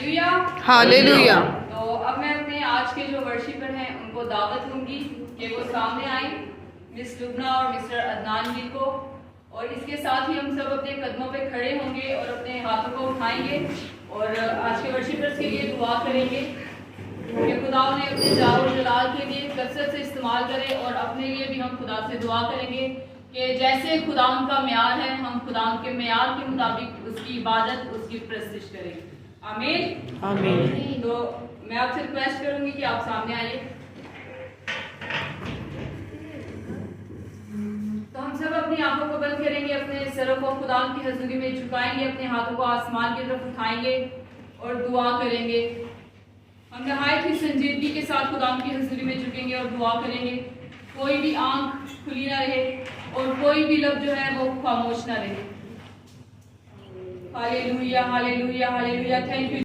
Hallelujah. Hallelujah. तो अब मैं अपने आज के जो वर्शिपर हैं उनको दावत दूंगी कि वो सामने आए, मिस लुबना और मिस्टर अदनान जी को। और इसके साथ ही हम सब अपने कदमों पे खड़े होंगे और अपने हाथों को उठाएंगे और आज के वर्शिपर्स के लिए दुआ करेंगे कि खुदा उन्हें अपने जाल जलाल के लिए कसरत से इस्तेमाल करे। और अपने लिए भी हम खुदा से दुआ करेंगे कि जैसे खुदा उनका म्यार है, हम खुदा उनके म्यार के मुताबिक उसकी इबादत, उसकी प्रस्तिश करें। आमीन आमीन। तो मैं आपसे रिक्वेस्ट करूंगी कि आप सामने आइए। तो हम सब अपनी आंखों को बंद करेंगे, अपने सरों को खुदा की हजूरी में झुकाएंगे, अपने हाथों को आसमान की तरफ उठाएंगे और दुआ करेंगे। हम नहायत ही संजीदगी के साथ खुदा की हजूरी में झुकेंगे और दुआ करेंगे। कोई भी आंख खुली ना रहे और कोई भी लब जो है वो खामोश ना रहे। Hallelujah, hallelujah, hallelujah. Thank you.